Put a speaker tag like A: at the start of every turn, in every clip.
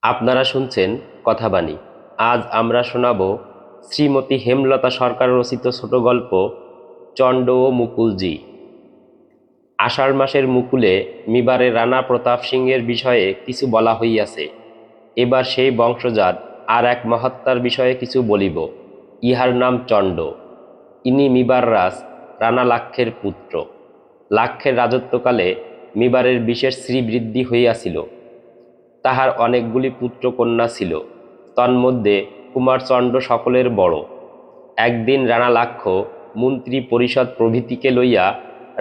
A: আপনারা শুনছেন কথাবাণী। আজ আমরা শোনাব শ্রীমতী হেমলতা সরকার রচিত ছোট গল্প চণ্ড ও মুকুলজি। আষাঢ় মাসের মুকুলে মিবারে রানা প্রতাপ সিংহের বিষয়ে কিছু বলা হইয়াছে। এবার সেই বংশজাত আর এক মহাত্মার বিষয়ে কিছু বলিব। ইহার নাম চণ্ড। ইনি মিবার রাজ রানা লাক্ষের পুত্র। লাক্ষের রাজত্বকালে মিবারের বিশেষ শ্রীবৃদ্ধি হইয়াছিল। তাহার অনেকগুলি পুত্র কন্যা ছিল, তন্মধ্যে কুমারচণ্ড সকলের বড়। একদিন রানা লাক্ষ মন্ত্রী পরিষদ প্রভৃতিকে লইয়া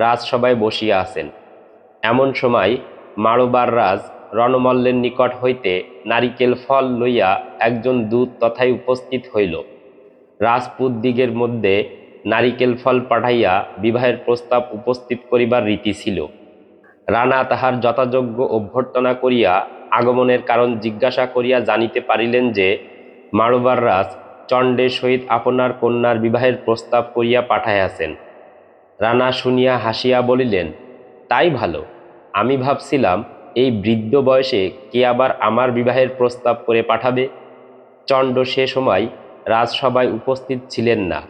A: রাজসভায় বসিয়া আছেন। এমন সময় মাড়োবার রাজ রণমল্লের নিকট হইতে নারিকেল ফল লইয়া একজন দূত তথায় উপস্থিত হইল। রাজপুতদিগের মধ্যে নারিকেল ফল পাঠাইয়া বিবাহের প্রস্তাব উপস্থিত করিবার রীতি ছিল। রানা তাহার যথাযোগ্য অভ্যর্থনা করিয়া আগমনের কারণ জিজ্ঞাসা করিয়া জানিতে পারিলেন যে মাড়োবার রাজ চণ্ডের সহিত আপনার কন্যার বিবাহের প্রস্তাব করিয়া পাঠাইয়াছেন। রানা শুনিয়া হাসিয়া বলিলেন, তাই ভালো। আমি ভাবছিলাম এই বৃদ্ধ বয়সে কে আবার আমার বিবাহের প্রস্তাব করে পাঠাবে। চণ্ড সে সময় রাজসভায় উপস্থিত ছিলেন না।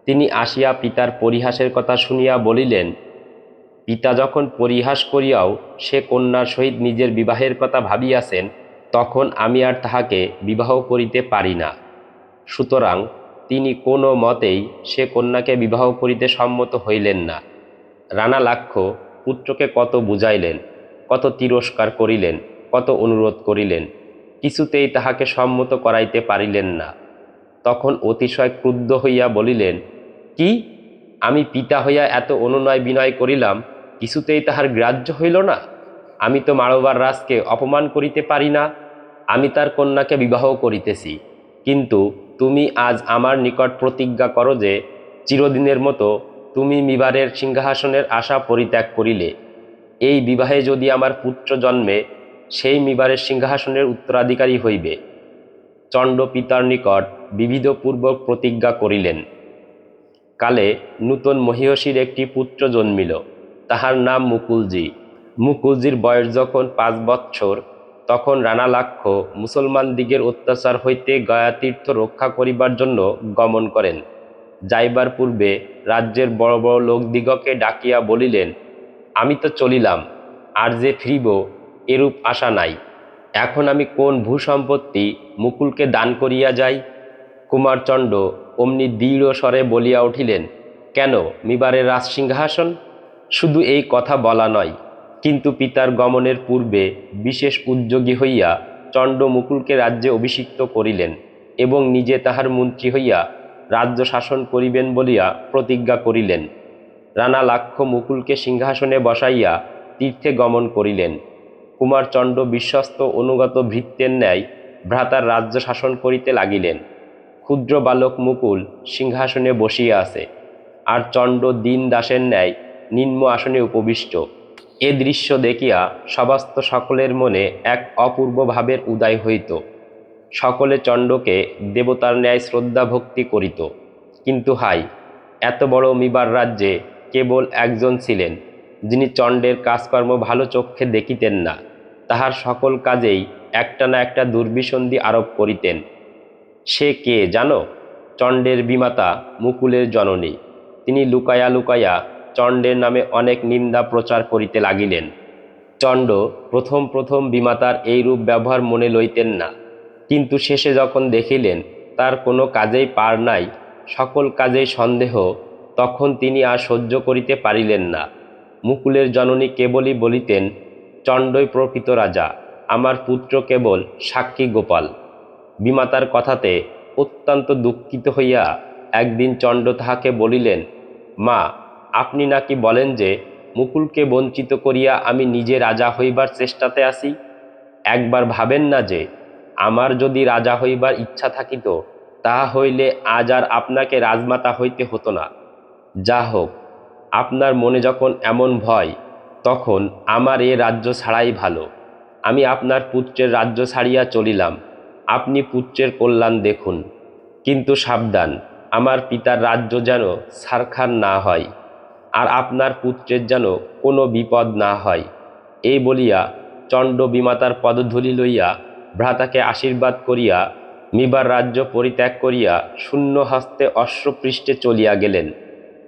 A: তিনি আসিয়া পিতার পরিহাসের কথা শুনিয়া বলিলেন, পিতা যখন পরিহাস করিয়াও সে কন্যার সহিত নিজের বিবাহের কথা ভাবিয়াছেন, তখন আমি আর তাহাকে বিবাহ করিতে পারি না। সুতরাং তিনি কোনো মতেই সে কন্যাকে বিবাহ করিতে সম্মত হইলেন না। রানা লাক্ষ পুত্রকে কত বুঝাইলেন, কত তিরস্কার করিলেন, কত অনুরোধ করিলেন, কিছুতেই তাহাকে সম্মত করাইতে পারিলেন না। তখন অতিশয় ক্রুদ্ধ হইয়া বলিলেন, কি, আমি পিতা হইয়া এত অনুনয় বিনয় করিলাম, কিছুতেই তাহার গ্রাহ্য হইল না? আমি তো মাড়োবার রাজকে অপমান করিতে পারি না। আমি তার কন্যাকে বিবাহ করিতেছি, কিন্তু তুমি আজ আমার নিকট প্রতিজ্ঞা করো যে চিরদিনের মতো তুমি মিবারের সিংহাসনের আশা পরিত্যাগ করিলে। এই বিবাহে যদি আমার পুত্র জন্মে, সেই মিবারের সিংহাসনের উত্তরাধিকারী হইবে। চণ্ড পিতার নিকট বিবিধপূর্বক প্রতিজ্ঞা করিলেন। কালে নূতন মহীয়সীর একটি পুত্র জন্মিল। তাহার নাম মুকুলজি। মুকুলজির বয়স যখন 5 বৎসর, তখন রানা লাক্ষ মুসলমান দিগের অত্যাচার হইতে গয়াতীর্থ রক্ষা করিবার জন্য গমন করেন। যাইবার পূর্বে রাজ্যের বড় বড় লোকদিগকে ডাকিয়া বলিলেন, আমি তো চলিলাম, আর যে ফিরিব এরূপ আশা নাই। এখন আমি কোন ভূসম্পত্তি মুকুলকে দান করিয়া যাই? কুমারচণ্ড অমনি দৃঢ় স্বরে বলিয়া উঠিলেন, কেন, মিবারের রাজসিংহাসন? শুধু এই কথা বলা নয়, কিন্তু পিতার গমনের পূর্বে বিশেষ উদ্যোগী হইয়া চণ্ড মুকুলকে রাজ্যে অভিষিক্ত করিলেন এবং নিজে তাহার মন্ত্রী হইয়া রাজ্য শাসন করিবেন বলিয়া প্রতিজ্ঞা করিলেন। রানা লাক্ষ মুকুলকে সিংহাসনে বসাইয়া তীর্থে গমন করিলেন। কুমারচণ্ড বিশ্বস্ত অনুগত ভৃত্যের ন্যায় ভ্রাতার রাজ্য শাসন করিতে লাগিলেন। ক্ষুদ্র বালক মুকুল সিংহাসনে বসিয়া আছে, আর চণ্ড দীন দাসের ন্যায় নিম্ন আসনে উপবিষ্ট। এ দৃশ্য দেখিয়া সভাস্থ সকলের মনে এক অপূর্ব ভাবের উদয় হইত। সকলে চণ্ডকে দেবতার ন্যায় শ্রদ্ধা ভক্তি করিত। কিন্তু হাই, এত বড় মিবার রাজ্যে কেবল একজন ছিলেন, যিনি চণ্ডের কাজকর্ম ভালো চক্ষে দেখিতেন না। তাহার সকল কাজেই একটা না একটা দুর্বিসন্ধি আরোপ করিতেন। সে কে জানো? চণ্ডের বিমাতা মুকুলের জননী। তিনি লুকায়া লুকায়া চণ্ডের নামে অনেক নিন্দা প্রচার করিতে লাগিলেন। চণ্ড প্রথম প্রথম বিমাতার এইরূপ ব্যবহার মনে লইতেন না, কিন্তু শেষে যখন দেখিলেন তার কোনো কাজেই পার নাই, সকল কাজেই সন্দেহ, তখন তিনি আর সহ্য করিতে পারিলেন না। মুকুলের জননী কেবলই বলিতেন, চণ্ডই প্রকৃত রাজা, আমার পুত্র কেবল সাক্ষী গোপাল। বিমাতার কথাতে অত্যন্ত দুঃখিত হইয়া একদিন চণ্ড তাহাকে বলিলেন, মা, আপনি নাকি বলেন যে মুকুলকে বঞ্চিত করিয়া আমি নিজে রাজা হইবার চেষ্টাতে আছি। একবার ভাবেন না যে আমার যদি রাজা হইবার ইচ্ছা থাকিত, তাহা হইলে আজ আর আপনাকে রাজমাতা হইতে হতো না। যা হোক, আপনার মনে যখন এমন ভয়, তখন আমার এ রাজ্য ছাড়াই ভালো। আমি আপনার পুত্রের রাজ্য ছাড়িয়া চলিলাম। আপনি পুত্রের কল্যাণ দেখুন, কিন্তু সাবধান, আমার পিতার রাজ্য যেন ছারখার না হয়, আর আপনার পুত্রের যেন কোনো বিপদ না হয়। এই বলিয়া চণ্ড বিমাতার পদধূলি লইয়া ভ্রাতাকে আশীর্বাদ করিয়া মিবার রাজ্য পরিত্যাগ করিয়া শূন্য হস্তে অশ্বপৃষ্ঠে চলিয়া গেলেন।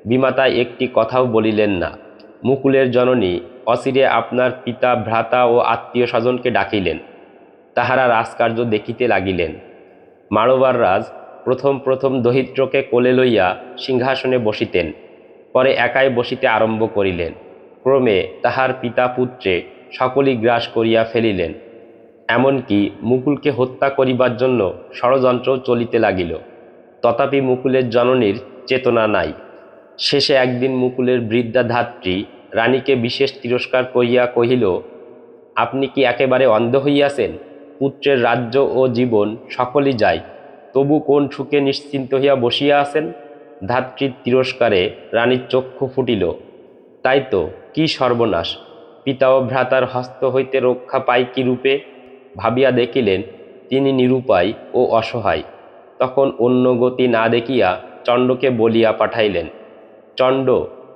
A: বিমাতা একটি কথাও বলিলেন না। মুকুলের জননী অচিরে আপনার পিতা, ভ্রাতা ও আত্মীয় স্বজনকে ডাকিলেন। তাহারা রাজকার্য দেখিতে লাগিলেন। মাড়োয়ার রাজ প্রথম প্রথম দরিদ্রকে কোলে লইয়া সিংহাসনে বসিতেন, পরে একাই বসিতে আরম্ভ করিলেন। ক্রমে তাহার পিতা পুত্রে সকলই গ্রাস করিয়া ফেলিলেন। এমনকি মুকুলকে হত্যা করিবার জন্য ষড়যন্ত্রও চলিতে লাগিল। তথাপি মুকুলের জননীর চেতনা নাই। শেষে একদিন মুকুলের বৃদ্ধা ধাত্রী রানীকে বিশেষ তিরস্কার করিয়া কহিল, আপনি কি একেবারে অন্ধ হইয়াছেন? পুত্রের রাজ্য ও জীবন সকলই যায়, তবু কোন সুখে নিশ্চিন্ত হইয়া বসিয়া আছেন? ধাত্রীর তিরস্কারে রানীর চক্ষু ফুটিল। তাই তো, কি সর্বনাশ! পিতা ও ভ্রাতার হস্ত হইতে রক্ষা পাই কি রূপে? ভাবিয়া দেখিলেন তিনি নিরুপায় ও অসহায়। তখন অন্য গতি না দেখিয়া চণ্ডকে বলিয়া পাঠাইলেন, চণ্ড,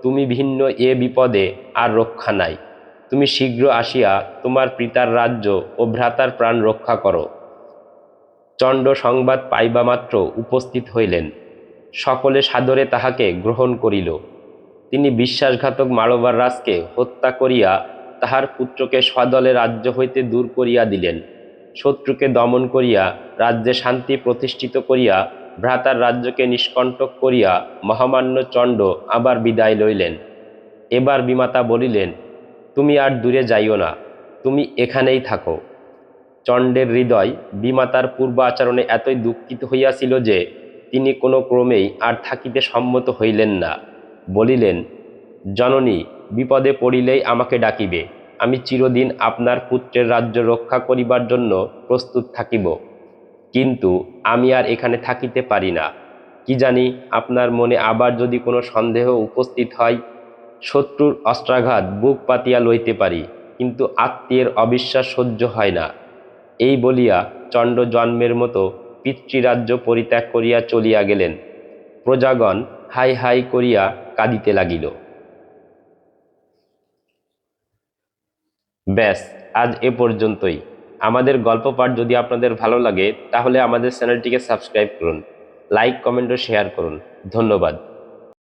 A: তুমি ভিন্ন এ বিপদে আর রক্ষা নাই। তুমি শীঘ্র আসিয়া তোমার পিতার রাজ্য ও ভ্রাতার প্রাণ রক্ষা করো। চণ্ড সংবাদ পাইবা মাত্র উপস্থিত হইলেন। সকলে সাদরে তাহাকে গ্রহণ করিল। তিনি বিশ্বাসঘাতক মাড়োয়ার রাজকে হত্যা করিয়া তাহার পুত্রকে স্বদলে রাজ্য হইতে দূর করিয়া দিলেন। শত্রুকে দমন করিয়া রাজ্যে শান্তি প্রতিষ্ঠিত করিয়া ভ্রাতার রাজ্যকে নিষ্কণ্টক করিয়া মহামান্য চণ্ড আবার বিদায় লইলেন। এবার বিমাতা বলিলেন, তুমি আর দূরে যাইও না, তুমি এখানেই থাকো। চণ্ডের হৃদয় বিমাতার পূর্ব আচরণে এতই দুঃখিত হইয়াছিল যে তিনি কোনো ক্রমেই আর থাকিতে সম্মত হইলেন না। বলিলেন, জননী, বিপদে পড়িলেই আমাকে ডাকিবে। আমি চিরদিন আপনার পুত্রের রাজ্য রক্ষা করিবার জন্য প্রস্তুত থাকিব। কিন্তু আমি আর এখানে থাকিতে পারি না। কি জানি আপনার মনে আবার যদি কোনো সন্দেহ উপস্থিত হয়। শত্রুর অস্ত্রাঘাত বুক পাতিয়া লইতে পারি, কিন্তু আত্মীয়ের অবিশ্বাস সহ্য হয় না। এই বলিয়া চণ্ড জন্মের মতো পিতৃরাজ্য পরিত্যাগ করিয়া চলিয়া গেলেন। প্রজাগণ হাই হাই করিয়া কাঁদিতে লাগিল। ব্যাস, আজ এ পর্যন্তই। আমাদের গল্প পাঠ যদি আপনাদের ভালো লাগে তাহলে আমাদের চ্যানেলটিকে সাবস্ক্রাইব করুন, লাইক, কমেন্ট ও শেয়ার করুন। ধন্যবাদ।